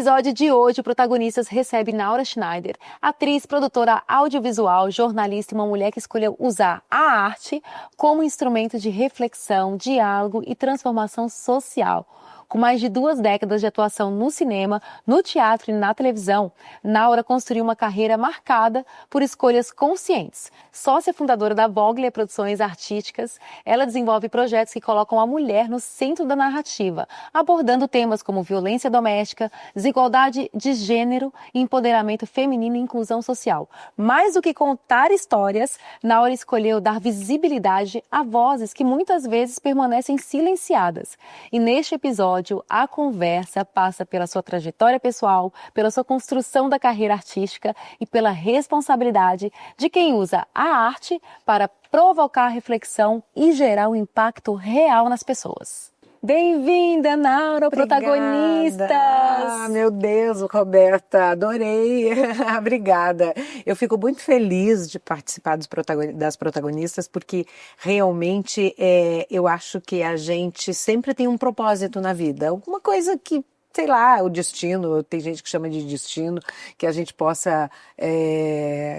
episódio de hoje, o protagonistas recebe Naura Schneider, atriz, produtora audiovisual, jornalista e uma mulher que escolheu usar a arte como instrumento de reflexão, diálogo e transformação social. Com mais de 2 décadas de atuação no cinema, no teatro e na televisão, Naura construiu uma carreira marcada por escolhas conscientes. Sócia fundadora da Vogler Produções Artísticas, ela desenvolve projetos que colocam a mulher no centro da narrativa, abordando temas como violência doméstica, desigualdade de gênero, empoderamento feminino e inclusão social. Mais do que contar histórias, Naura escolheu dar visibilidade a vozes que muitas vezes permanecem silenciadas. E neste episódio, a conversa passa pela sua trajetória pessoal, pela sua construção da carreira artística e pela responsabilidade de quem usa a arte para provocar reflexão e gerar um impacto real nas pessoas. Bem-vinda, Naura, protagonistas! Ah, meu Deus, Roberta, adorei! Obrigada! Eu fico muito feliz de participar das protagonistas, porque realmente eu acho que a gente sempre tem um propósito na vida, alguma coisa que, sei lá, o destino, tem gente que chama de destino, que a gente possa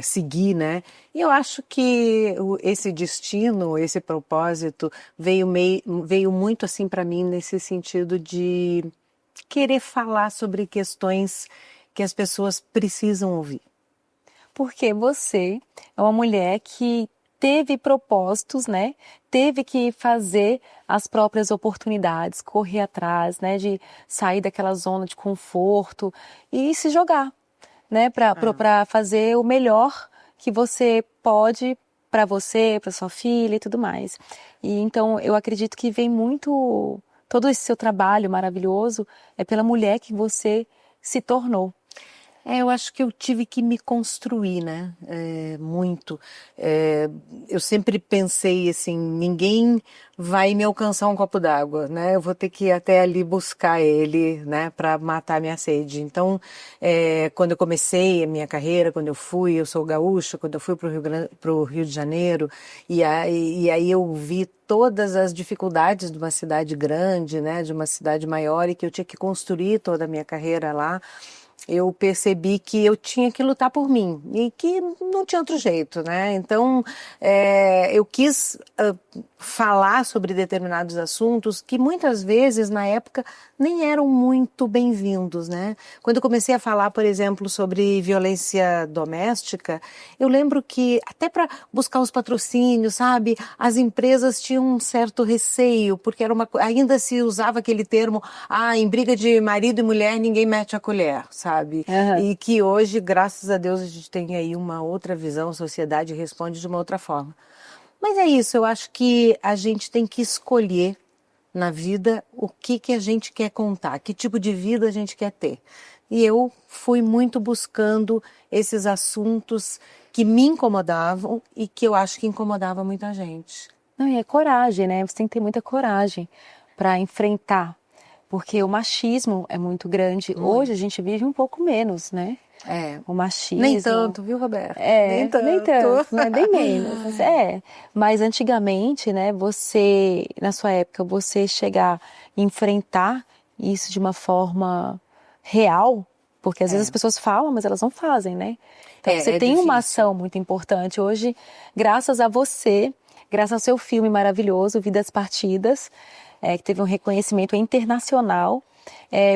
seguir, né? E eu acho que esse destino, esse propósito veio muito assim para mim nesse sentido de querer falar sobre questões que as pessoas precisam ouvir. Porque você é uma mulher que teve propósitos, né? Teve que fazer as próprias oportunidades, correr atrás, né? De sair daquela zona de conforto e se jogar, né? Para fazer o melhor que você pode para você, para sua filha e tudo mais. E então eu acredito que vem muito todo esse seu trabalho maravilhoso é pela mulher que você se tornou. Eu acho que eu tive que me construir, né? Muito. Eu sempre pensei assim, ninguém vai me alcançar um copo d'água, né? Eu vou ter que ir até ali buscar ele, né? Para matar minha sede. Então, quando eu comecei a minha carreira, eu sou gaúcha, quando eu fui para o Rio de Janeiro, e aí eu vi todas as dificuldades de uma cidade grande, né? De uma cidade maior, e que eu tinha que construir toda a minha carreira lá. Eu percebi que eu tinha que lutar por mim e que não tinha outro jeito, né? Então, eu quis falar sobre determinados assuntos que muitas vezes, na época, nem eram muito bem-vindos, né? Quando eu comecei a falar, por exemplo, sobre violência doméstica, eu lembro que até para buscar os patrocínios, sabe? As empresas tinham um certo receio, porque ainda se usava aquele termo, em briga de marido e mulher ninguém mete a colher, sabe? Uhum. E que hoje, graças a Deus, a gente tem aí uma outra visão, a sociedade responde de uma outra forma. Mas é isso, eu acho que a gente tem que escolher na vida o que a gente quer contar, que tipo de vida a gente quer ter. E eu fui muito buscando esses assuntos que me incomodavam e que eu acho que incomodavam muita gente. Não, e é coragem, né? Você tem que ter muita coragem para enfrentar, porque o machismo é muito grande. Hoje a gente vive um pouco menos, né? O machismo. Nem tanto, viu, Roberta? Nem tanto, né? Bem menos. Mas antigamente, né, na sua época, você chegar e enfrentar isso de uma forma real, porque às vezes as pessoas falam, mas elas não fazem, né? Então você tem uma ação muito importante. Hoje, graças a você, graças ao seu filme maravilhoso, Vidas Partidas, que teve um reconhecimento internacional,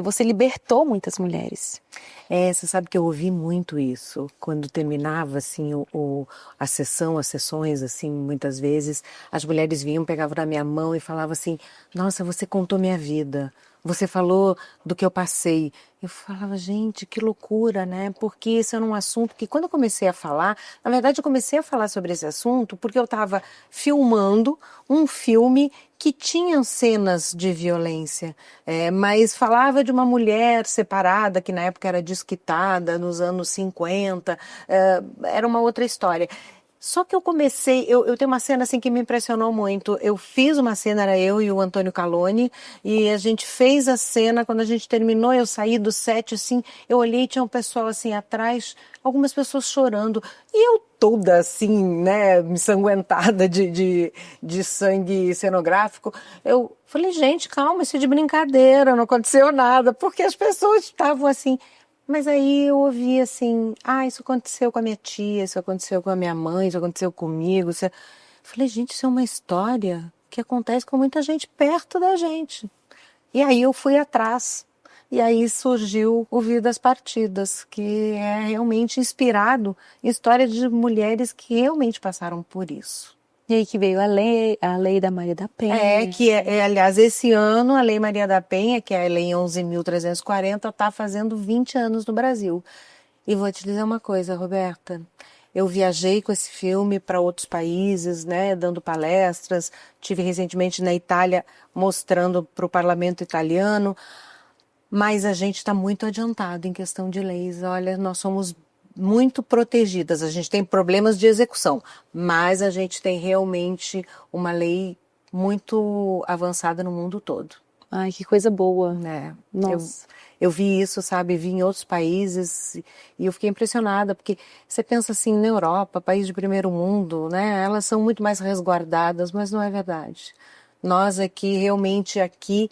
você libertou muitas mulheres. Você sabe que eu ouvi muito isso, quando terminava assim as sessões, assim, muitas vezes, as mulheres vinham, pegavam na minha mão e falavam assim, nossa, você contou minha vida, você falou do que eu passei. Eu falava, gente, que loucura, né? Porque esse era um assunto que quando eu comecei a falar, na verdade eu comecei a falar sobre esse assunto porque eu estava filmando um filme que tinha cenas de violência, mas falava de uma mulher separada, que na época era desquitada, nos anos 50, era uma outra história. Só que eu comecei, eu tenho uma cena assim que me impressionou muito. Eu fiz uma cena, era eu e o Antônio Caloni, e a gente fez a cena, quando a gente terminou, eu saí do set, assim, eu olhei, tinha um pessoal assim atrás, algumas pessoas chorando, e eu toda assim, né, ensanguentada de sangue cenográfico, eu falei, gente, calma, isso é de brincadeira, não aconteceu nada, porque as pessoas estavam assim... Mas aí eu ouvi assim, isso aconteceu com a minha tia, isso aconteceu com a minha mãe, isso aconteceu comigo. Isso... Falei, gente, isso é uma história que acontece com muita gente perto da gente. E aí eu fui atrás. E aí surgiu o Vidas Partidas, que é realmente inspirado em histórias de mulheres que realmente passaram por isso. E aí que veio a lei da Maria da Penha. Aliás, esse ano a Lei Maria da Penha, que é a Lei 11.340, está fazendo 20 anos no Brasil. E vou te dizer uma coisa, Roberta, eu viajei com esse filme para outros países, né, dando palestras, tive recentemente na Itália mostrando para o parlamento italiano, mas a gente está muito adiantado em questão de leis. Olha, nós somos muito protegidas, a gente tem problemas de execução, mas a gente tem realmente uma lei muito avançada no mundo todo. Ai, que coisa boa. Nossa. Eu vi isso, sabe, vi em outros países e eu fiquei impressionada, porque você pensa assim, na Europa, país de primeiro mundo, né, elas são muito mais resguardadas, mas não é verdade. Nós aqui, realmente aqui,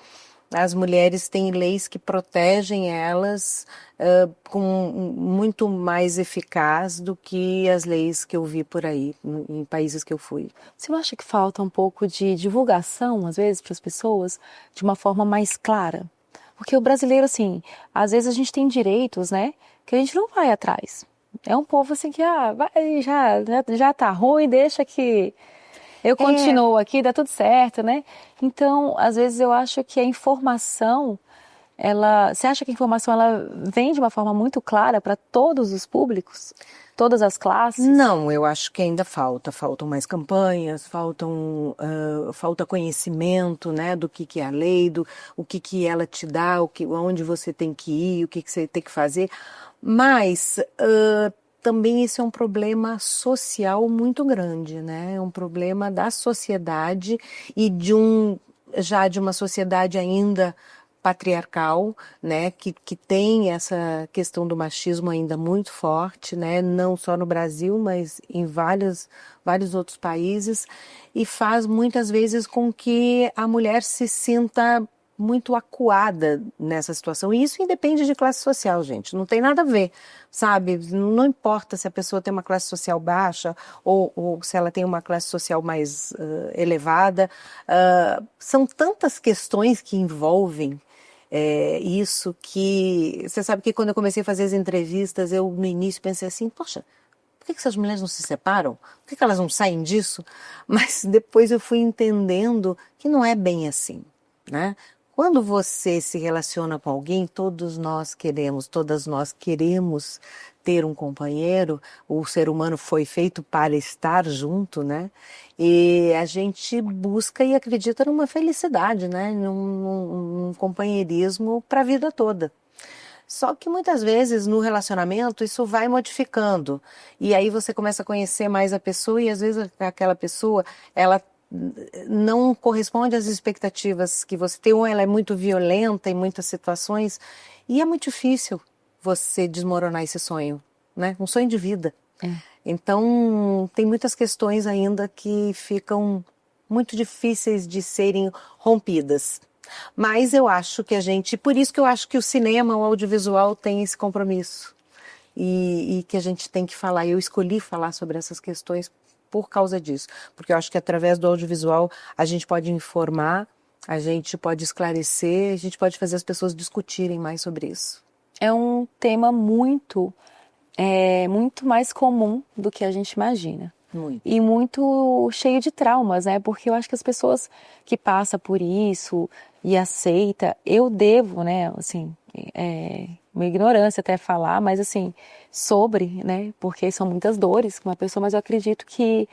as mulheres têm leis que protegem elas com muito mais eficaz do que as leis que eu vi por aí, em países que eu fui. Você não acha que falta um pouco de divulgação, às vezes, para as pessoas, de uma forma mais clara? Porque o brasileiro, assim, às vezes a gente tem direitos, né, que a gente não vai atrás. É um povo assim que, já tá ruim, deixa que... Eu continuo aqui, dá tudo certo, né? Então, às vezes eu acho que a informação, você acha que a informação ela vem de uma forma muito clara para todos os públicos? Todas as classes? Não, eu acho que ainda faltam mais campanhas, falta conhecimento, né, do que é a lei, o que ela te dá, onde você tem que ir, o que você tem que fazer, mas também isso é um problema social muito grande, né? É um problema da sociedade e de uma sociedade ainda patriarcal, né? Que tem essa questão do machismo ainda muito forte, né? Não só no Brasil, mas em vários outros países, e faz muitas vezes com que a mulher se sinta muito acuada nessa situação. E isso independe de classe social, gente. Não tem nada a ver, sabe? Não importa se a pessoa tem uma classe social baixa ou se ela tem uma classe social mais elevada. São tantas questões que envolvem isso que... Você sabe que quando eu comecei a fazer as entrevistas, eu no início pensei assim, poxa, por que essas mulheres não se separam? Por que elas não saem disso? Mas depois eu fui entendendo que não é bem assim, né? Quando você se relaciona com alguém, todas nós queremos ter um companheiro, o ser humano foi feito para estar junto, né? E a gente busca e acredita numa felicidade, né? Num companheirismo para a vida toda. Só que muitas vezes no relacionamento isso vai modificando. E aí você começa a conhecer mais a pessoa e às vezes aquela pessoa, ela não corresponde às expectativas que você tem, ou ela é muito violenta em muitas situações, e é muito difícil você desmoronar esse sonho, né? Um sonho de vida. Então, tem muitas questões ainda que ficam muito difíceis de serem rompidas. Mas eu acho que por isso que eu acho que o cinema, o audiovisual tem esse compromisso. E que a gente tem que falar. Eu escolhi falar sobre essas questões por causa disso, porque eu acho que através do audiovisual a gente pode informar, a gente pode esclarecer, a gente pode fazer as pessoas discutirem mais sobre isso. É um tema muito mais comum do que a gente imagina. Muito. E muito cheio de traumas, né? Porque eu acho que as pessoas que passam por isso e aceita, eu devo, né, assim, uma ignorância até falar, mas assim, sobre, né, porque são muitas dores com uma pessoa, mas eu acredito que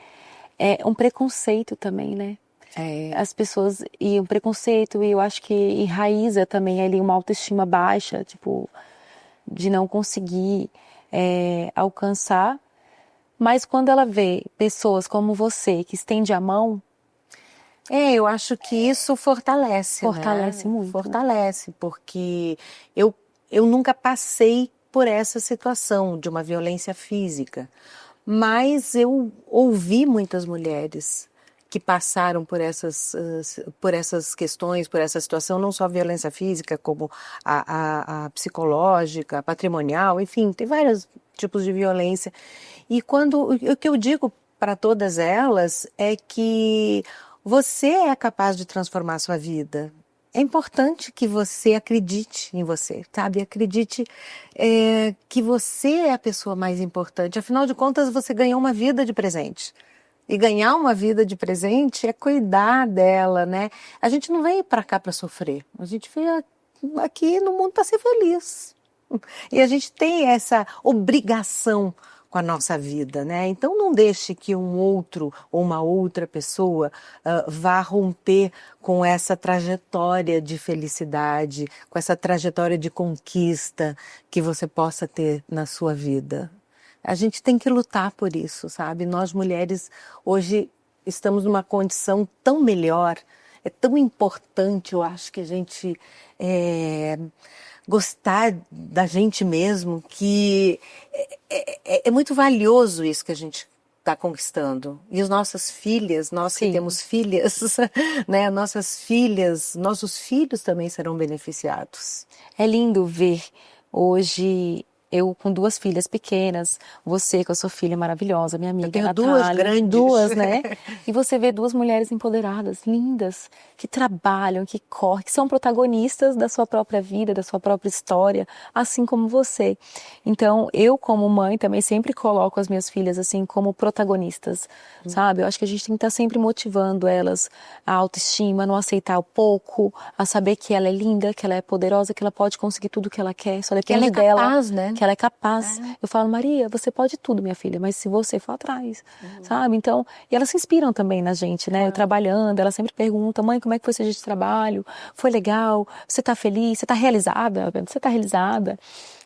é um preconceito também, né? As pessoas, e um preconceito, e eu acho que enraiza também ali uma autoestima baixa, tipo, de não conseguir alcançar mas quando ela vê pessoas como você, que estende a mão, eu acho que isso fortalece, fortalece né? muito. Fortalece, porque eu nunca passei por essa situação de uma violência física, mas eu ouvi muitas mulheres que passaram por essas questões, por essa situação, não só a violência física, como a psicológica, a patrimonial, enfim, tem vários tipos de violência. E o que eu digo para todas elas é que você é capaz de transformar a sua vida. É importante que você acredite em você, sabe? Acredite que você é a pessoa mais importante. Afinal de contas, você ganhou uma vida de presente. E ganhar uma vida de presente é cuidar dela, né? A gente não veio para cá para sofrer. A gente veio aqui no mundo para ser feliz. E a gente tem essa obrigação com a nossa vida, né? Então não deixe que um outro ou uma outra pessoa vá romper com essa trajetória de felicidade, com essa trajetória de conquista que você possa ter na sua vida. A gente tem que lutar por isso, sabe? Nós mulheres hoje estamos numa condição tão melhor, é tão importante, eu acho que a gente gostar da gente mesmo, que é muito valioso isso que a gente está conquistando. E as nossas filhas, nós que Sim. temos filhas, né? Nossas filhas, nossos filhos também serão beneficiados. É lindo ver hoje eu com 2 filhas pequenas, você com a sua filha maravilhosa, minha amiga Eu tenho Natália, 2 grandes. 2, né? E você vê 2 mulheres empoderadas, lindas, que trabalham, que correm, que são protagonistas da sua própria vida, da sua própria história, assim como você. Então, eu como mãe também sempre coloco as minhas filhas assim como protagonistas, sabe? Eu acho que a gente tem que estar sempre motivando elas a autoestima, a não aceitar o pouco, a saber que ela é linda, que ela é poderosa, que ela pode conseguir tudo que ela quer, só Que ela depende é dela. capaz, né? Que ela é capaz. Eu falo, Maria, você pode tudo, minha filha, mas se você for atrás, sabe? Então, e elas se inspiram também na gente, né? Eu trabalhando, ela sempre pergunta, mãe, como é que foi seu dia de trabalho? Foi legal? Você tá feliz? Você tá realizada? Você tá realizada?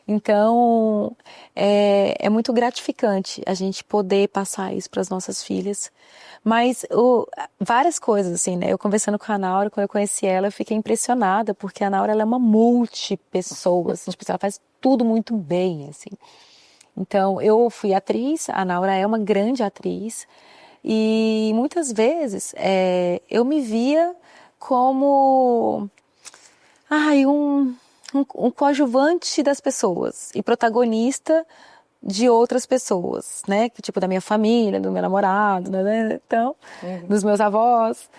Então, é muito gratificante a gente poder passar isso para as nossas filhas. Mas várias coisas, assim, né? Eu conversando com a Naura, quando eu conheci ela, eu fiquei impressionada, porque a Naura, ela é uma multipessoas. Tipo, ela faz tudo muito bem, assim. Então, eu fui atriz, a Naura é uma grande atriz, e muitas vezes eu me via como um coadjuvante das pessoas e protagonista de outras pessoas, né? Tipo da minha família, do meu namorado, né? Então, dos meus avós,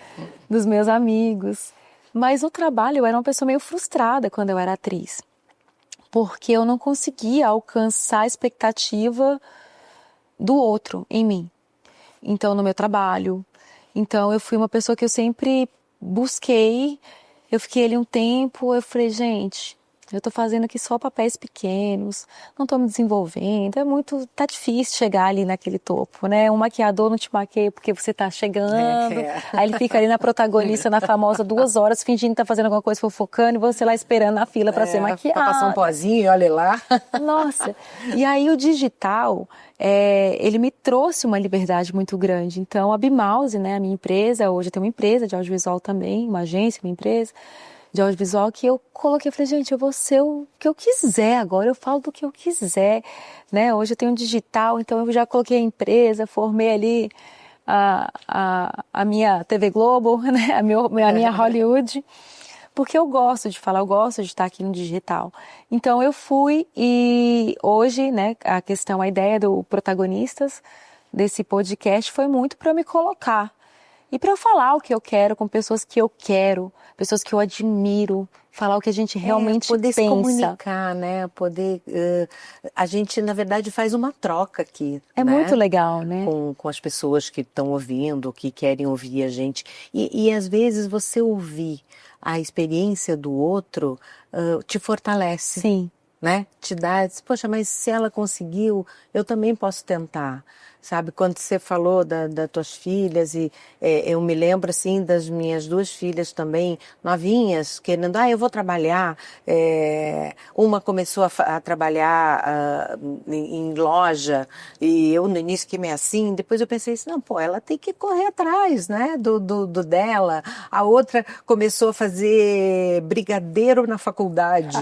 dos meus amigos. Mas no trabalho eu era uma pessoa meio frustrada quando eu era atriz, porque eu não conseguia alcançar a expectativa do outro em mim. Então, no meu trabalho. Então, eu fui uma pessoa que eu sempre busquei. Eu fiquei ali um tempo, eu falei, gente, eu tô fazendo aqui só papéis pequenos, não tô me desenvolvendo, tá difícil chegar ali naquele topo, né? Um maquiador não te maqueia porque você tá chegando, aí ele fica ali na protagonista, na famosa 2 horas, fingindo que tá fazendo alguma coisa, fofocando, e você lá esperando na fila pra ser maquiada. Pra passar um pozinho, olha lá. Nossa, e aí o digital, ele me trouxe uma liberdade muito grande. Então a Bimouse, né, a minha empresa, hoje eu tenho uma empresa de audiovisual também, uma agência, uma empresa de audiovisual, que eu coloquei, falei, gente, eu vou ser o que eu quiser agora, eu falo do que eu quiser, né? Hoje eu tenho um digital, então eu já coloquei a empresa, formei ali a minha TV Globo, né? A minha Hollywood, porque eu gosto de falar, eu gosto de estar aqui no digital. Então eu fui e hoje, né, a ideia do protagonistas desse podcast foi muito para eu me colocar. E para eu falar o que eu quero com pessoas que eu quero, pessoas que eu admiro, falar o que a gente realmente poder pensa. se comunicar, né? Poder, a gente na verdade faz uma troca aqui. É né? muito legal, né? Com as pessoas que estão ouvindo, que querem ouvir a gente. E às vezes você ouvir a experiência do outro te fortalece. Sim. né? Te dá, diz, poxa, mas se ela conseguiu, eu também posso tentar. Sabe, quando você falou das tuas filhas, e eu me lembro, assim, das minhas duas filhas também, novinhas, querendo, eu vou trabalhar. Uma começou a trabalhar em loja, e eu no início que meio assim, depois eu pensei assim, não, pô, ela tem que correr atrás, né, do dela. A outra começou a fazer brigadeiro na faculdade.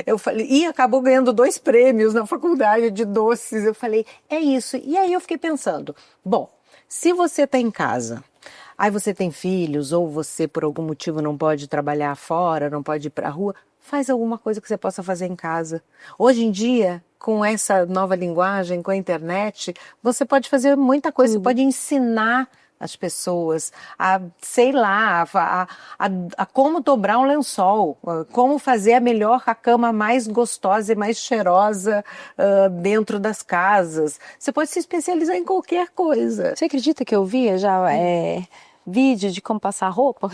Eu falei, e acabou ganhando 2 prêmios na faculdade de doces. Eu falei, é isso. E aí eu fiquei pensando, bom, se você está em casa, aí você tem filhos, ou você por algum motivo não pode trabalhar fora, não pode ir para a rua, faz alguma coisa que você possa fazer em casa. Hoje em dia, com essa nova linguagem, com a internet, você pode fazer muita coisa, você pode ensinar as pessoas sei lá, a como dobrar um lençol, como fazer a cama mais gostosa e mais cheirosa dentro das casas. Você pode se especializar em qualquer coisa. Você acredita que eu via já vídeo de como passar roupa?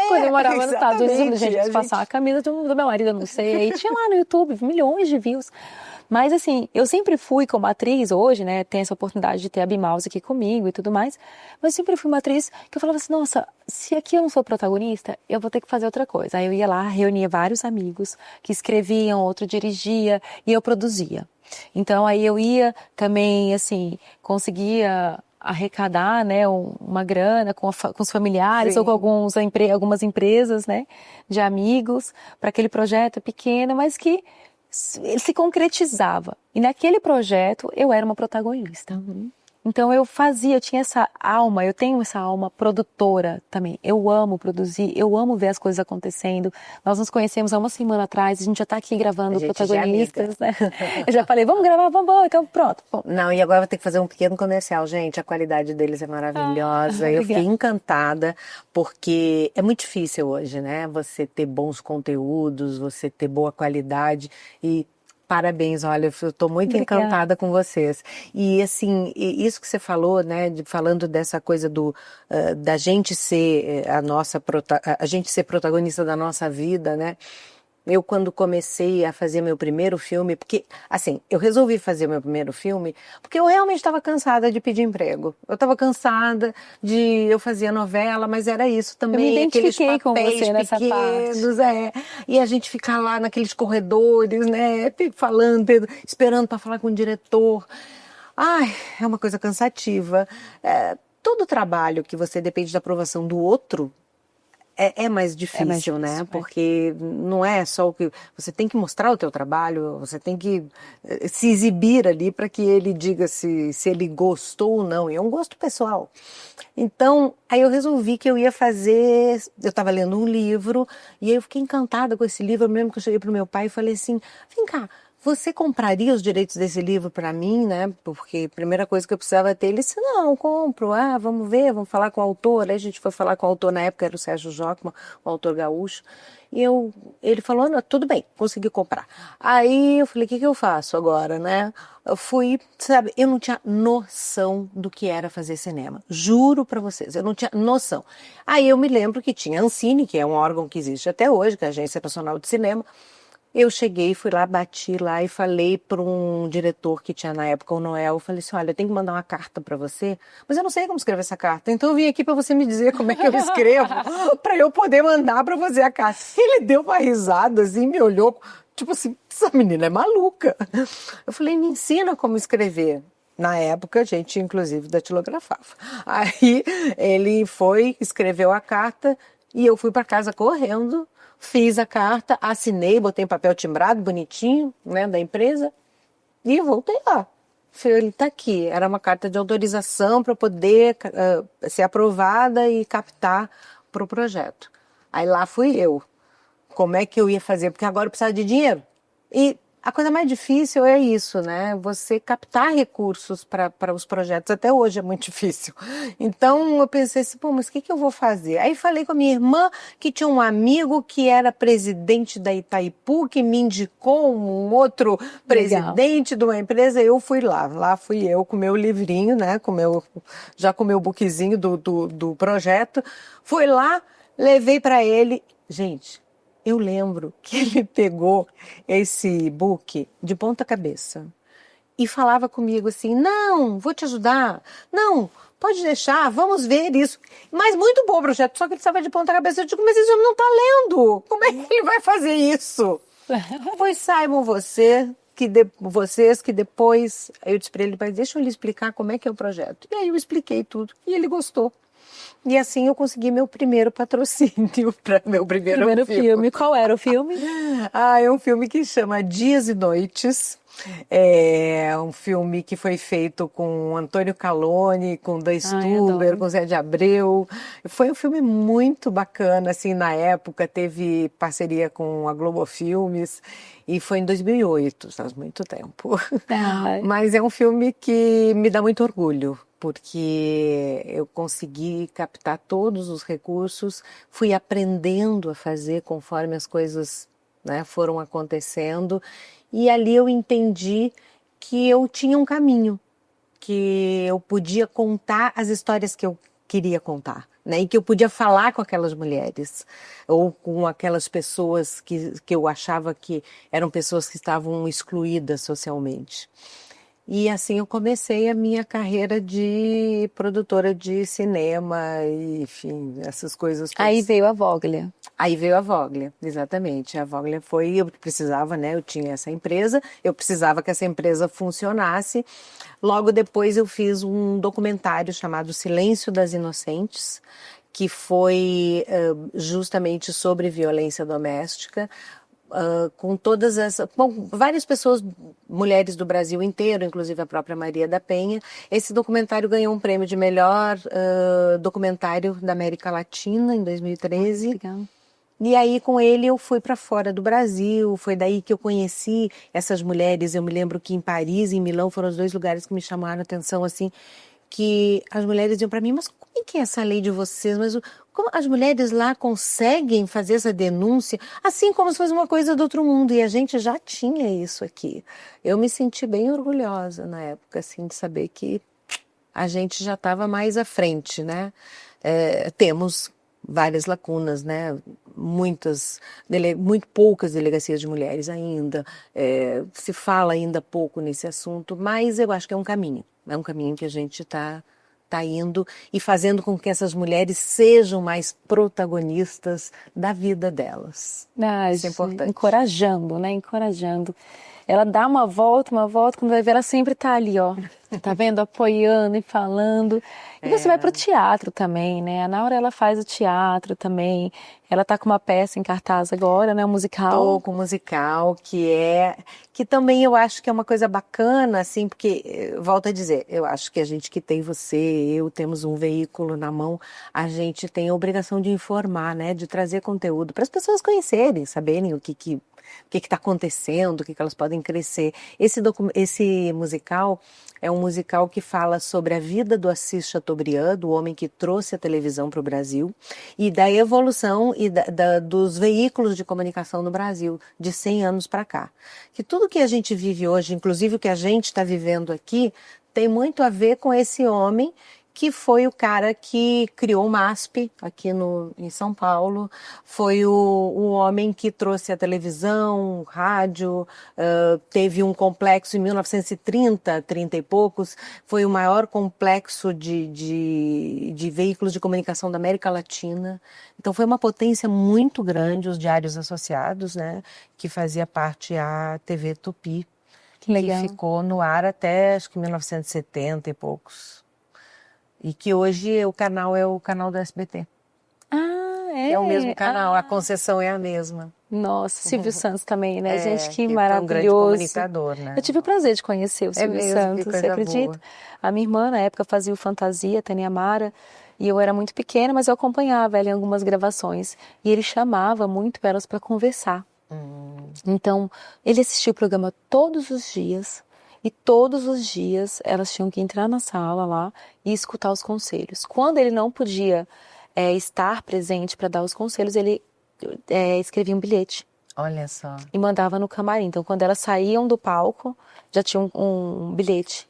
Quando eu morava nos Estados Unidos, gente, passar a camisa do meu marido, eu não sei. Aí tinha lá no YouTube milhões de views. Mas assim, eu sempre fui como atriz, hoje, né, tem essa oportunidade de ter a Bimause aqui comigo e tudo mais, mas sempre fui uma atriz que eu falava assim, nossa, se aqui eu não sou protagonista, eu vou ter que fazer outra coisa. Aí eu ia lá, reunia vários amigos que escreviam, outro dirigia e eu produzia. Então aí eu ia também, assim, conseguia arrecadar, né, uma grana com os familiares, sim, ou com algumas empresas, né, de amigos, para aquele projeto pequeno, mas que ele se concretizava. E naquele projeto eu era uma protagonista. Uhum. Então eu tinha essa alma, eu tenho essa alma produtora também. Eu amo produzir, eu amo ver as coisas acontecendo. Nós nos conhecemos há uma semana atrás, a gente já está aqui gravando protagonistas, né? Eu já falei, vamos gravar, vamos, então pronto. Bom. Não, e agora vou ter que fazer um pequeno comercial, gente. A qualidade deles é maravilhosa. Eu fiquei encantada, porque é muito difícil hoje, né? Você ter bons conteúdos, você ter boa qualidade e parabéns, olha, eu estou muito encantada com vocês. E assim, isso que você falou, né, falando dessa coisa da gente ser a gente ser protagonista da nossa vida, né? Eu, quando comecei a fazer meu primeiro filme, porque, assim, eu resolvi fazer meu primeiro filme porque eu realmente estava cansada de pedir emprego. Eu estava cansada eu fazia novela, mas era isso também. Eu me identifiquei com você nessa pequenos, parte. E a gente ficar lá naqueles corredores, né, falando, esperando para falar com o diretor. Ai, é uma coisa cansativa. Todo trabalho que você depende da aprovação do outro, é mais difícil, né? Porque não é só o que... Você tem que mostrar o teu trabalho, você tem que se exibir ali para que ele diga se ele gostou ou não. E é um gosto pessoal. Então, aí eu resolvi que eu ia fazer... Eu estava lendo um livro e aí eu fiquei encantada com esse livro. Eu mesmo que eu cheguei para o meu pai e falei assim, vem cá, você compraria os direitos desse livro para mim, né? Porque a primeira coisa que eu precisava ter, ele disse, não, compro, vamos ver, vamos falar com o autor. Aí a gente foi falar com o autor, na época era o Sérgio Jockman, o autor gaúcho. E ele falou, não, tudo bem, consegui comprar. Aí eu falei, o que eu faço agora, né? Eu fui, sabe, eu não tinha noção do que era fazer cinema. Juro para vocês, eu não tinha noção. Aí eu me lembro que tinha a Ancine, que é um órgão que existe até hoje, que é a Agência Nacional de Cinema. Eu cheguei, fui lá, bati lá e falei para um diretor que tinha na época, o Noel, eu falei assim, olha, eu tenho que mandar uma carta para você, mas eu não sei como escrever essa carta, então eu vim aqui para você me dizer como é que eu escrevo, para eu poder mandar para você a carta. Ele deu uma risada assim, me olhou, tipo assim, essa menina é maluca. Eu falei, me ensina como escrever. Na época, a gente, inclusive, datilografava. Aí ele foi, escreveu a carta e eu fui para casa correndo. Fiz a carta, assinei, botei em papel timbrado, bonitinho, né, da empresa, e voltei lá. Ele está aqui. Era uma carta de autorização para poder ser aprovada e captar para o projeto. Aí lá fui eu. Como é que eu ia fazer? Porque agora eu precisava de dinheiro. E a coisa mais difícil é isso, né? Você captar recursos para os projetos. Até hoje é muito difícil. Então eu pensei assim, pô, mas o que eu vou fazer? Aí falei com a minha irmã, que tinha um amigo que era presidente da Itaipu, que me indicou um outro presidente de uma empresa. Eu fui lá. Lá fui eu com o meu livrinho, né? Já com o meu bookzinho do projeto. Fui lá, levei para ele. Gente, Eu lembro que ele pegou esse book de ponta cabeça e falava comigo assim, não, vou te ajudar, não, pode deixar, vamos ver isso. Mas muito bom o projeto, só que ele estava de ponta cabeça. Eu digo, mas esse homem não está lendo, como é que ele vai fazer isso? Pois saibam vocês que depois, eu disse para ele, mas deixa eu lhe explicar como é que é o projeto. E aí eu expliquei tudo e ele gostou. E assim eu consegui meu primeiro patrocínio para meu primeiro filme. Qual era o filme? É um filme que chama Dias e Noites. É um filme que foi feito com Antônio Calone, com Dan Stuber, com Zé de Abreu. Foi um filme muito bacana, assim, na época. Teve parceria com a Globo Filmes e foi em 2008, faz muito tempo. Mas é um filme que me dá muito orgulho, porque eu consegui captar todos os recursos, fui aprendendo a fazer conforme as coisas, né, foram acontecendo, e ali eu entendi que eu tinha um caminho, que eu podia contar as histórias que eu queria contar, né, e que eu podia falar com aquelas mulheres, ou com aquelas pessoas que eu achava que eram pessoas que estavam excluídas socialmente. E assim eu comecei a minha carreira de produtora de cinema, e, enfim, essas coisas. Aí veio a Voglia. Aí veio a Voglia, exatamente. A Voglia foi, eu precisava, né? Eu tinha essa empresa, eu precisava que essa empresa funcionasse. Logo depois eu fiz um documentário chamado Silêncio das Inocentes, que foi justamente sobre violência doméstica. Com todas essas, bom, várias pessoas, mulheres do Brasil inteiro, inclusive a própria Maria da Penha. Esse documentário ganhou um prêmio de melhor documentário da América Latina em 2013. Legal. E aí com ele eu fui para fora do Brasil, foi daí que eu conheci essas mulheres. Eu me lembro que em Paris e em Milão foram os dois lugares que me chamaram a atenção, assim, que as mulheres diziam para mim, mas como é que é essa lei de vocês? Mas como as mulheres lá conseguem fazer essa denúncia, assim como se fosse uma coisa do outro mundo, e a gente já tinha isso aqui. Eu me senti bem orgulhosa na época, assim, de saber que a gente já estava mais à frente, né? Temos várias lacunas, né? Muito poucas delegacias de mulheres ainda, se fala ainda pouco nesse assunto, mas eu acho que é um caminho que a gente está indo e fazendo com que essas mulheres sejam mais protagonistas da vida delas. Isso é importante. Encorajando, né? Encorajando. Ela dá uma volta, quando vai ver, ela sempre tá ali, ó. Tá vendo? Apoiando e falando. E você vai pro teatro também, né? A Naura, ela faz o teatro também. Ela tá com uma peça em cartaz agora, né? Um musical. Tô com um musical, que também eu acho que é uma coisa bacana, assim, porque, volto a dizer, eu acho que a gente que tem temos um veículo na mão, a gente tem a obrigação de informar, né? De trazer conteúdo para as pessoas conhecerem, saberem o que está acontecendo, o que elas podem crescer. Esse musical é um musical que fala sobre a vida do Assis Chateaubriand, do homem que trouxe a televisão para o Brasil, e da evolução e dos veículos de comunicação no Brasil, de 100 anos para cá. Que tudo que a gente vive hoje, inclusive o que a gente está vivendo aqui, tem muito a ver com esse homem que foi o cara que criou o MASP aqui em São Paulo, foi o homem que trouxe a televisão, o rádio, teve um complexo em 1930, 30 e poucos, foi o maior complexo de veículos de comunicação da América Latina. Então foi uma potência muito grande, os Diários Associados, né, que fazia parte a TV Tupi, que legal. Que ficou no ar até acho que 1970 e poucos. E que hoje o canal é o canal do SBT. É o mesmo canal, a concessão é a mesma. Nossa, Silvio Santos também, né? Gente, que É maravilhoso. um grande comunicador, né? Eu tive o prazer de conhecer o Silvio Santos, você acredita? Boa. A minha irmã, na época, fazia o Fantasia, Tânia Mara, e eu era muito pequena, mas eu acompanhava ela em algumas gravações. E ele chamava muito elas para conversar. Então, ele assistia o programa todos os dias, e todos os dias elas tinham que entrar na sala lá e escutar os conselhos. Quando ele não podia estar presente para dar os conselhos, ele escrevia um bilhete. Olha só. E mandava no camarim. Então, quando elas saíam do palco, já tinha um bilhete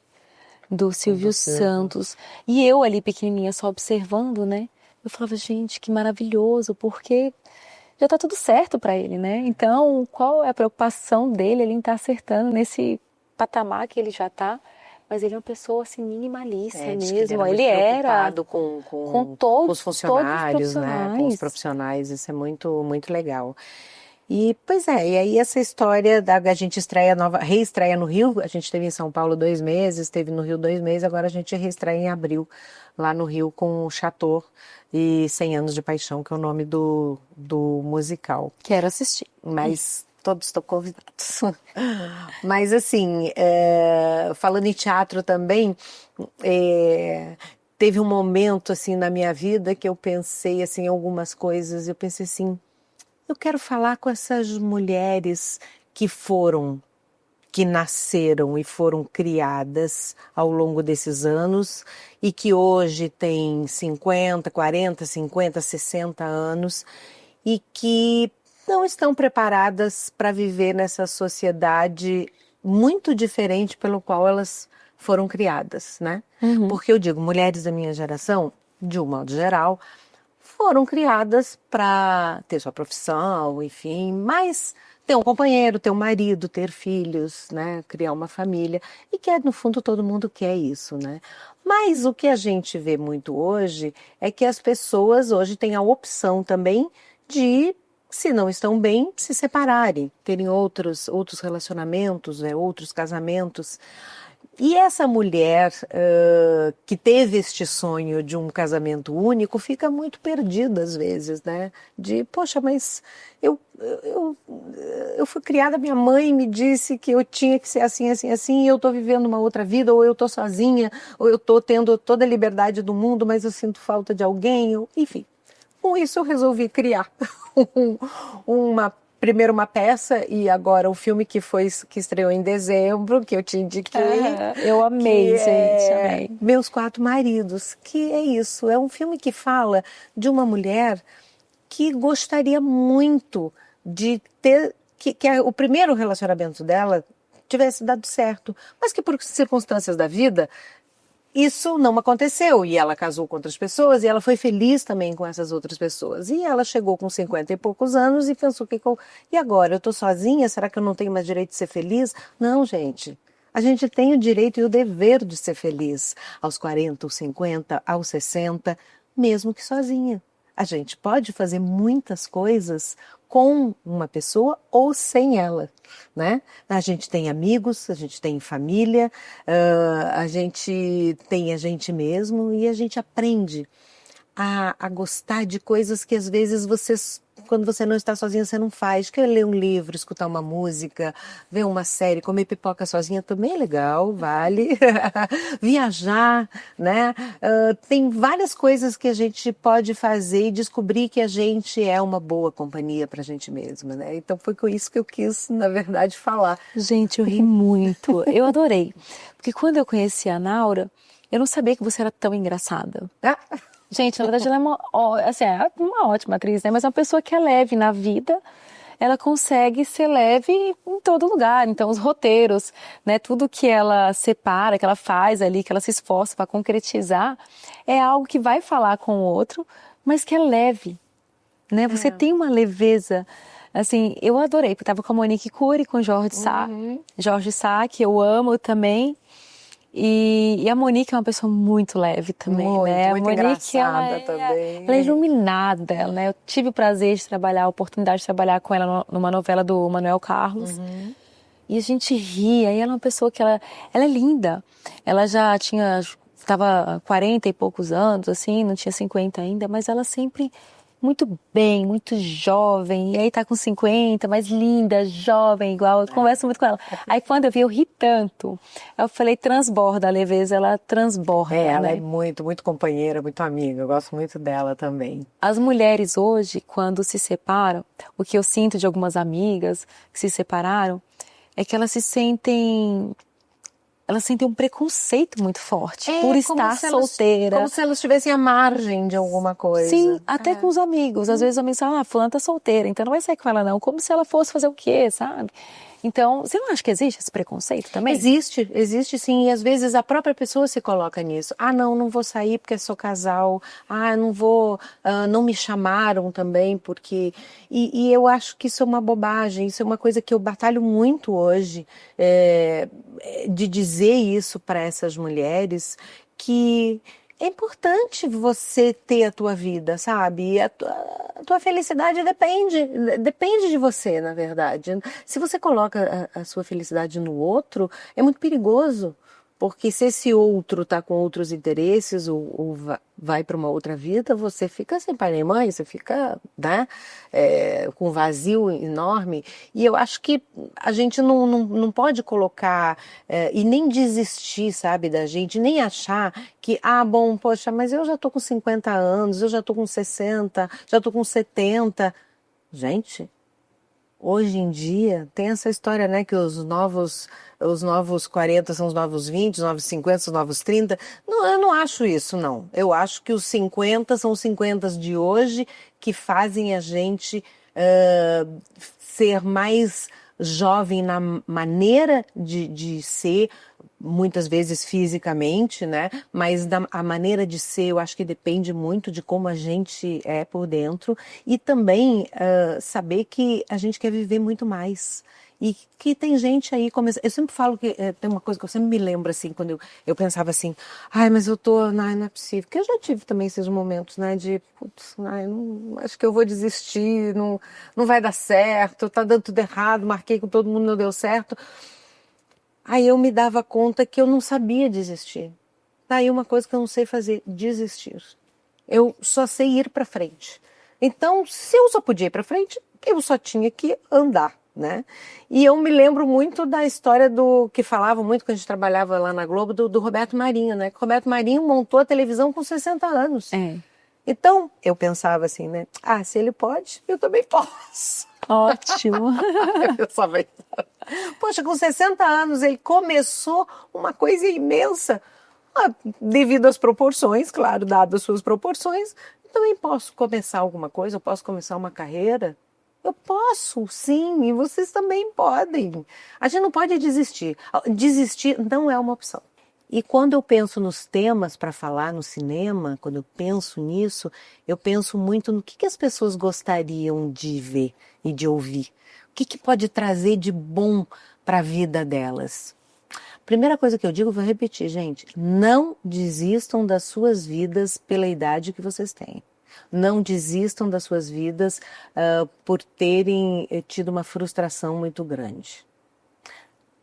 do Silvio Santos. E eu ali, pequenininha, só observando, né? Eu falava, gente, que maravilhoso, porque já tá tudo certo para ele, né? Então, qual é a preocupação dele? Ele não tá acertando nesse patamar que ele já tá, mas ele é uma pessoa assim minimalista Diz que ele mesmo. era muito Ele era preocupado com com os funcionários, né? Com os profissionais, isso é muito, muito legal. E, pois é, e aí essa história a gente reestreia no Rio, a gente esteve em São Paulo 2 meses, esteve no Rio 2 meses, agora a gente reestreia em abril, lá no Rio com o Chateau e 100 Anos de Paixão, que é o nome do musical. Quero assistir. Mas todos estão convidados. Mas assim, falando em teatro também, teve um momento assim na minha vida que eu pensei assim, em algumas coisas, eu pensei assim, eu quero falar com essas mulheres que nasceram e foram criadas ao longo desses anos e que hoje têm 50, 40, 50, 60 anos e que não estão preparadas para viver nessa sociedade muito diferente pelo qual elas foram criadas, né? Porque eu digo, mulheres da minha geração, de um modo geral, foram criadas para ter sua profissão, enfim, mas ter um companheiro, ter um marido, ter filhos, né, criar uma família, e que no fundo todo mundo quer isso, né? Mas o que a gente vê muito hoje é que as pessoas hoje têm a opção também de, se não estão bem, se separarem, terem outros relacionamentos, né, outros casamentos. E essa mulher que teve este sonho de um casamento único fica muito perdida às vezes, né? De, poxa, mas eu fui criada, minha mãe me disse que eu tinha que ser assim, assim, assim, e eu estou vivendo uma outra vida, ou eu estou sozinha, ou eu estou tendo toda a liberdade do mundo, mas eu sinto falta de alguém, enfim. Com isso eu resolvi criar primeiro uma peça e agora o filme que estreou em dezembro, que eu te indiquei. Eu amei, gente, amei. Meus Quatro Maridos, que é isso, é um filme que fala de uma mulher que gostaria muito de ter, que o primeiro relacionamento dela tivesse dado certo, mas que por circunstâncias da vida isso não aconteceu e ela casou com outras pessoas e ela foi feliz também com essas outras pessoas. E ela chegou com 50 e poucos anos e pensou e agora? Eu estou sozinha? Será que eu não tenho mais direito de ser feliz? Não, gente. A gente tem o direito e o dever de ser feliz aos 40, aos 50, aos 60, mesmo que sozinha. A gente pode fazer muitas coisas com uma pessoa ou sem ela, né? A gente tem amigos, a gente tem família, a gente tem a gente mesmo e a gente aprende a gostar de coisas que às vezes quando você não está sozinha, você não faz. Que é ler um livro, escutar uma música, ver uma série, comer pipoca sozinha também é legal, vale. Viajar, né? Tem várias coisas que a gente pode fazer e descobrir que a gente é uma boa companhia para a gente mesma, né? Então foi com isso que eu quis, na verdade, falar. Gente, eu ri muito. Eu adorei. Porque quando eu conheci a Naura, eu não sabia que você era tão engraçada. Gente, na verdade, ela é uma ótima atriz, né? Mas é uma pessoa que é leve na vida, ela consegue ser leve em todo lugar. Então, os roteiros, né? Tudo que ela separa, que ela faz ali, que ela se esforça para concretizar, é algo que vai falar com o outro, mas que é leve, né? Você tem uma leveza. Assim, eu adorei, porque estava com a Monique Cury, com o Jorge Sá. Jorge Sá, que eu amo também. E a Monique é uma pessoa muito leve também, né? Muito a Monique, engraçada também. Ela é iluminada, né? Eu tive o prazer de trabalhar, a oportunidade de trabalhar com ela numa novela do Manuel Carlos. E a gente ria, e ela é uma pessoa que ela é linda. Ela já estava 40 e poucos anos, assim, não tinha 50 ainda, mas ela sempre muito bem, muito jovem, e aí tá com 50, mas linda, jovem, igual, eu converso muito com ela. Aí quando eu vi, eu ri tanto. Eu falei, transborda a leveza, ela transborda, ela né? é muito, muito companheira, muito amiga, eu gosto muito dela também. As mulheres hoje, quando se separam, o que eu sinto de algumas amigas que se separaram, é que elas sentem um preconceito muito forte por estar solteira. Como se elas estivessem à margem de alguma coisa. Sim, até com os amigos. Às vezes os amigos falam, fulana tá solteira, então não vai sair com ela não. Como se ela fosse fazer o quê, sabe? Então, você não acha que existe esse preconceito também? Existe sim, e às vezes a própria pessoa se coloca nisso. Ah, não vou sair porque sou casal. Ah, não vou, não me chamaram também porque... E eu acho que isso é uma bobagem, isso é uma coisa que eu batalho muito hoje, de dizer isso para essas mulheres, que é importante você ter a tua vida, sabe? E a tua felicidade depende de você, na verdade. Se você coloca a sua felicidade no outro, é muito perigoso. Porque se esse outro está com outros interesses ou vai para uma outra vida, você fica sem pai nem mãe, você fica, né, com um vazio enorme. E eu acho que a gente não pode colocar e nem desistir, sabe, da gente, nem achar que, bom, poxa, mas eu já estou com 50 anos, eu já estou com 60, já estou com 70. Gente, hoje em dia tem essa história, né, que os novos 40 são os novos 20, os novos 50 são os novos 30. Não, eu não acho isso, não. Eu acho que os 50 são os 50 de hoje que fazem a gente ser mais jovem na maneira de ser, muitas vezes fisicamente, né? Mas a maneira de ser, eu acho que depende muito de como a gente é por dentro e também saber que a gente quer viver muito mais. E que tem gente aí, eu sempre falo que tem uma coisa que eu sempre me lembro, assim, quando eu pensava assim, mas eu tô, não é possível, porque eu já tive também esses momentos, né, de, putz, acho que eu vou desistir, não vai dar certo, tá dando tudo errado, marquei com todo mundo, não deu certo. Aí eu me dava conta que eu não sabia desistir. Daí uma coisa que eu não sei fazer, desistir. Eu só sei ir para frente. Então, se eu só podia ir para frente, eu só tinha que andar, né? E eu me lembro muito da história que falavam muito quando a gente trabalhava lá na Globo, do Roberto Marinho, né? Que o Roberto Marinho montou a televisão com 60 anos. Então, eu pensava assim, né? Se ele pode, eu também posso. Ótimo. Eu só pensava. Poxa, com 60 anos ele começou uma coisa imensa. Devido às proporções, claro, dado as suas proporções, eu também posso começar alguma coisa, eu posso começar uma carreira. Eu posso, sim, e vocês também podem. A gente não pode desistir. Desistir não é uma opção. E quando eu penso nos temas para falar no cinema, quando eu penso nisso, eu penso muito no que as pessoas gostariam de ver e de ouvir. O que pode trazer de bom para a vida delas. Primeira coisa que eu digo, vou repetir, gente, não desistam das suas vidas pela idade que vocês têm. Não desistam das suas vidas por terem tido uma frustração muito grande.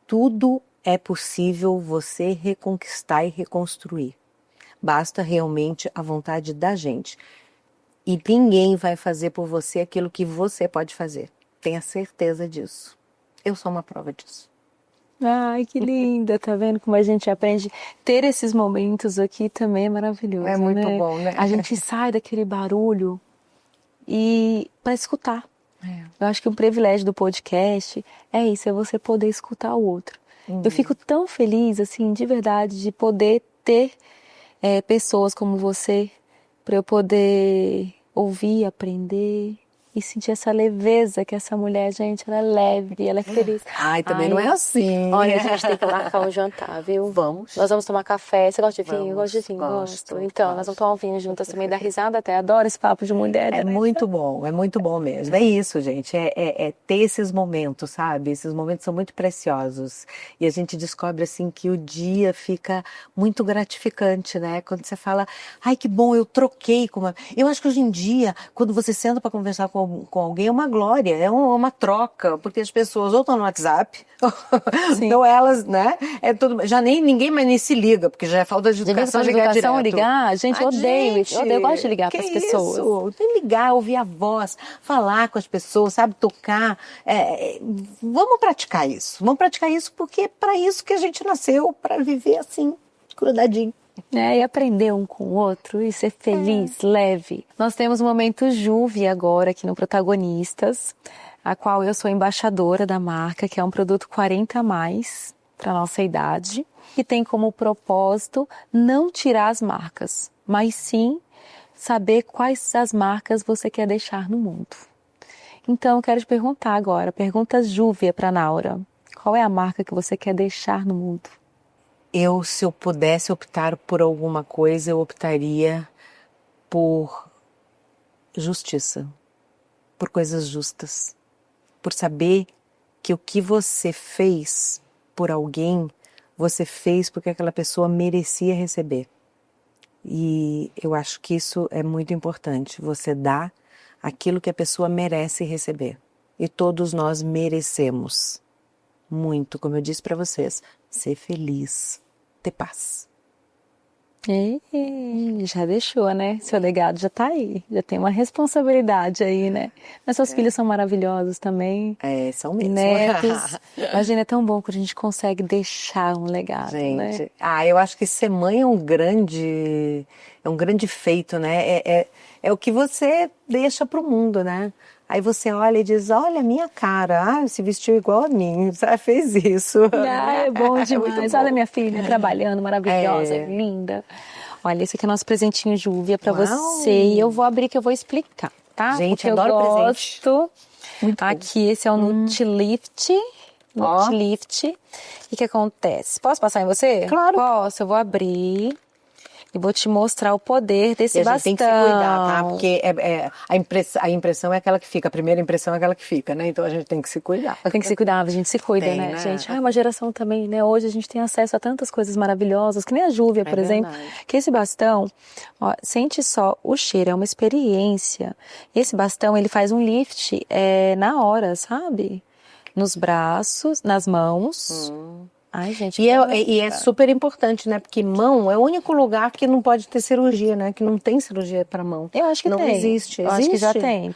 Tudo é possível você reconquistar e reconstruir. Basta realmente a vontade da gente. E ninguém vai fazer por você aquilo que você pode fazer. Tenha certeza disso. Eu sou uma prova disso. Ai, que linda, tá vendo como a gente aprende? Ter esses momentos aqui também é maravilhoso, É muito né? bom, né? A gente sai daquele barulho e para escutar. Eu acho que o privilégio do podcast é isso, é você poder escutar o outro. Eu fico tão feliz, assim, de verdade, de poder ter pessoas como você para eu poder ouvir, aprender e sentir essa leveza que essa mulher, gente, ela é leve, ela é feliz. Também não é assim. Olha, a gente tem que marcar um jantar, viu? Vamos. Nós vamos tomar café. Você gosta de vinho? Eu Vamos, gosto de vinho, gosto. Então, nós vamos tomar um vinho juntas também, dar risada até. Adoro esse papo de mulher. É muito bom mesmo. É isso, gente. É ter esses momentos, sabe? Esses momentos são muito preciosos. E a gente descobre, assim, que o dia fica muito gratificante, né? Quando você fala, ai, que bom, eu troquei com uma... Eu acho que hoje em dia, quando você senta para conversar com alguém, é uma glória, é uma troca, porque as pessoas ou estão no WhatsApp, ou elas, né? Já ninguém mais nem se liga, porque já é falta de educação ligar direto. Ligar, gente, eu odeio isso. Eu gosto de ligar para as pessoas. Tem que ligar, ouvir a voz, falar com as pessoas, sabe, tocar. Vamos praticar isso, porque é para isso que a gente nasceu, para viver assim, grudadinho. E aprender um com o outro e ser feliz, leve. Nós temos o momento Juve agora aqui no Protagonistas, a qual eu sou embaixadora da marca, que é um produto 40+, para nossa idade, que tem como propósito não tirar as marcas, mas sim saber quais as marcas você quer deixar no mundo. Então, eu quero te perguntar agora, pergunta Júvia para Naura. Qual é a marca que você quer deixar no mundo? Se eu pudesse optar por alguma coisa, eu optaria por justiça, por coisas justas, por saber que o que você fez por alguém, você fez porque aquela pessoa merecia receber. E eu acho que isso é muito importante, você dá aquilo que a pessoa merece receber. E todos nós merecemos muito, como eu disse para vocês, ser feliz, ter paz. Já deixou, né? Seu legado já tá aí, já tem uma responsabilidade aí, né? Mas seus filhos são maravilhosos também. São mesmo. Netos. Imagina, é tão bom quando a gente consegue deixar um legado, Gente, né? eu acho que ser mãe é um grande feito, né? É o que você deixa pro mundo, né? Aí você olha e diz, olha a minha cara, se vestiu igual a mim, fez isso. É bom demais. Bom. Olha minha filha trabalhando, maravilhosa, linda. Olha, esse aqui é nosso presentinho Júvia para você. E eu vou abrir que eu vou explicar, tá? Gente, porque adoro eu presente. gosto. Muito aqui, esse é o Nutilift. Nutilift. O que acontece? Posso passar em você? Claro. Posso, eu vou abrir. E vou te mostrar o poder desse bastão. A gente tem que se cuidar, tá? Porque a impressão é aquela que fica, a primeira impressão é aquela que fica, né? Então a gente tem que se cuidar. Tem que se cuidar, a gente se cuida, né, gente? Uma geração também, né? Hoje a gente tem acesso a tantas coisas maravilhosas, que nem a Júvia, por exemplo. Que esse bastão, ó, sente só o cheiro, é uma experiência. Esse bastão, ele faz um lift na hora, sabe? Nos braços, nas mãos. Ai, gente. E é super importante, né? Porque mão é o único lugar que não pode ter cirurgia, né? Que não tem cirurgia para mão. Eu acho que não tem. Não existe. Eu acho que já tem.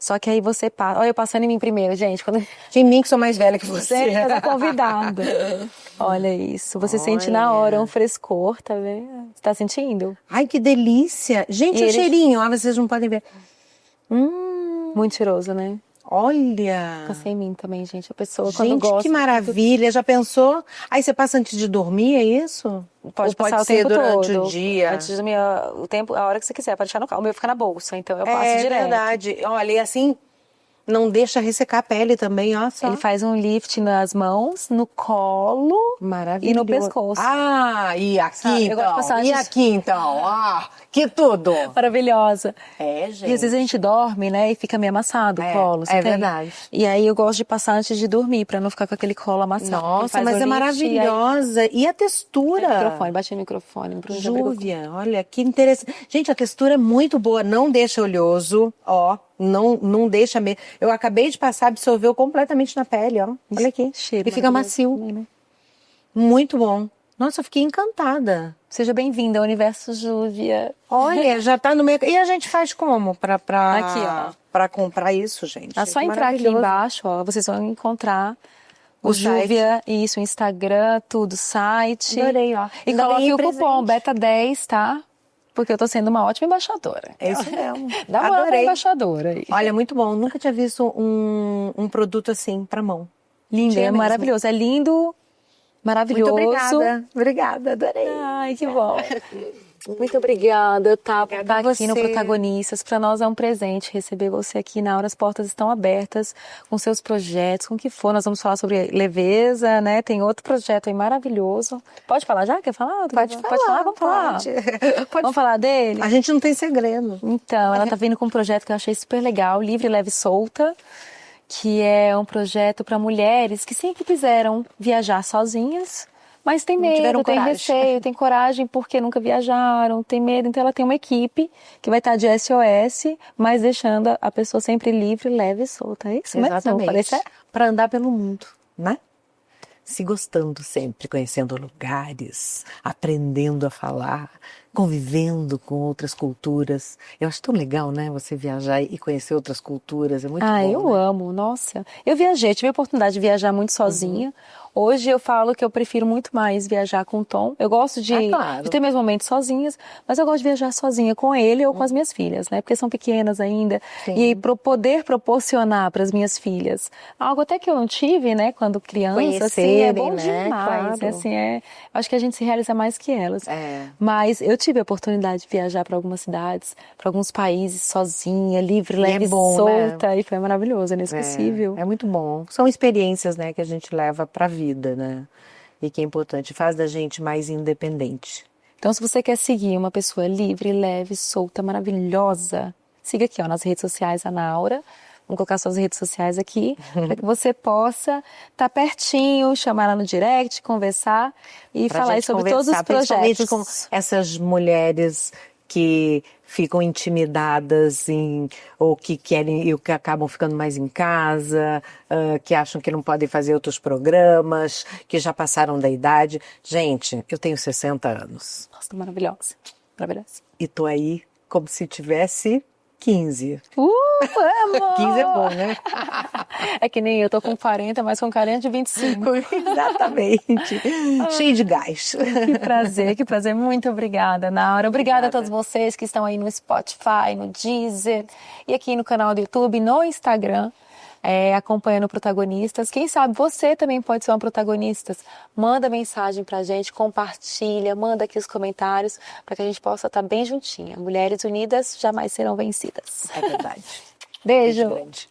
Só que aí você passa. Olha, eu passando em mim primeiro, gente. De mim que sou mais velha que você. Você tá convidada. Olha isso. Você sente na hora um frescor, tá vendo? Você tá sentindo? Ai, que delícia. Gente, o cheirinho. Vocês não podem ver. Muito cheiroso, né? Olha! Passei em mim também, gente. A pessoa quando gosta... Gente, que maravilha! Já pensou? Aí você passa antes de dormir, é isso? Pode passar pode o ser tempo durante todo. o dia? Antes de dormir, a hora que você quiser, pode deixar no carro. O meu fica na bolsa, então eu passo direto. É verdade. Olha, e assim, não deixa ressecar a pele também, ó só. Ele faz um lift nas mãos, no colo e no pescoço. E aqui Sabe? então? E aqui então? Que tudo! Maravilhosa. Gente. E às vezes a gente dorme, né? E fica meio amassado o colo. É verdade. E aí eu gosto de passar antes de dormir, pra não ficar com aquele colo amassado. Nossa, mas é maravilhosa. E a textura? Bate no microfone. Júvia, olha que interessante. Gente, a textura é muito boa. Não deixa oleoso, ó. Não deixa mesmo. Eu acabei de passar, absorveu completamente na pele, ó. Olha aqui. Cheiro. E fica macio. Também, né? Muito bom. Nossa, eu fiquei encantada. Seja bem-vinda ao Universo Júvia. Olha, já tá no meio. E a gente faz como pra aqui, ó, pra comprar isso, gente? É só entrar aqui embaixo, ó. Vocês vão encontrar o Júvia, isso, o Instagram, tudo, site. Adorei, ó. E coloque o cupom BETA10, tá? Porque eu tô sendo uma ótima embaixadora. É isso mesmo. Dá uma ótima embaixadora aí. Olha, muito bom. Nunca tinha visto um produto assim pra mão. Lindo, é maravilhoso. É lindo, maravilhoso. Muito obrigada. Obrigada, adorei. Ai, que bom. Muito obrigada, tá, por estar aqui no Protagonistas. Para nós é um presente receber você aqui na hora. As portas estão abertas com seus projetos, com o que for. Nós vamos falar sobre leveza, né? Tem outro projeto aí maravilhoso. Pode falar já? Quer falar? Pode falar, vamos falar. Vamos falar dele? A gente não tem segredo. Então, ela tá vindo com um projeto que eu achei super legal, Livre, Leve e Solta, que é um projeto para mulheres que sempre quiseram viajar sozinhas, mas tem medo, tem receio, tem coragem porque nunca viajaram, tem medo. Então ela tem uma equipe que vai estar de SOS, mas deixando a pessoa sempre livre, leve e solta. É isso mesmo? Exatamente. Para andar pelo mundo, né? Se gostando sempre, conhecendo lugares, aprendendo a falar, convivendo com outras culturas. Eu acho tão legal, né? Você viajar e conhecer outras culturas, é muito bom. Eu amo, nossa. Eu viajei, tive a oportunidade de viajar muito sozinha. Hoje eu falo que eu prefiro muito mais viajar com o Tom. Eu gosto de ter meus momentos sozinhas, mas eu gosto de viajar sozinha com ele ou com as minhas filhas, né? Porque são pequenas ainda. Sim. E poder proporcionar para as minhas filhas algo até que eu não tive, né? Quando criança, assim, é bom demais. Claro. Assim, acho que a gente se realiza mais que elas. Mas eu tive a oportunidade de viajar para algumas cidades, para alguns países sozinha, livre, leve, bom, solta, né? e foi maravilhoso, inesquecível. É muito bom. São experiências, né, que a gente leva para a vida, né? E que é importante, faz da gente mais independente. Então, se você quer seguir uma pessoa livre, leve, solta, maravilhosa, siga aqui, ó, nas redes sociais, a Naura. Vamos colocar suas redes sociais aqui, para que você possa estar pertinho, chamar ela no direct, conversar e Pra falar aí gente sobre todos os principalmente projetos. com essas mulheres que ficam intimidadas ou que querem ou que acabam ficando mais em casa, que acham que não podem fazer outros programas, que já passaram da idade. Gente, eu tenho 60 anos. Nossa, maravilhosa. Maravilhosa. E tô aí como se tivesse 15. Amo! 15 é bom, né? É que nem eu, tô com 40, mas com 40 de 25. Exatamente. Cheio de gás. Que prazer. Muito obrigada, Naura. Obrigada a todos vocês que estão aí no Spotify, no Deezer e aqui no canal do YouTube, no Instagram, acompanhando protagonistas. Quem sabe você também pode ser uma protagonista. Manda mensagem pra gente, compartilha, manda aqui os comentários para que a gente possa estar bem juntinha. Mulheres unidas jamais serão vencidas. É verdade. Beijo. Beijo grande.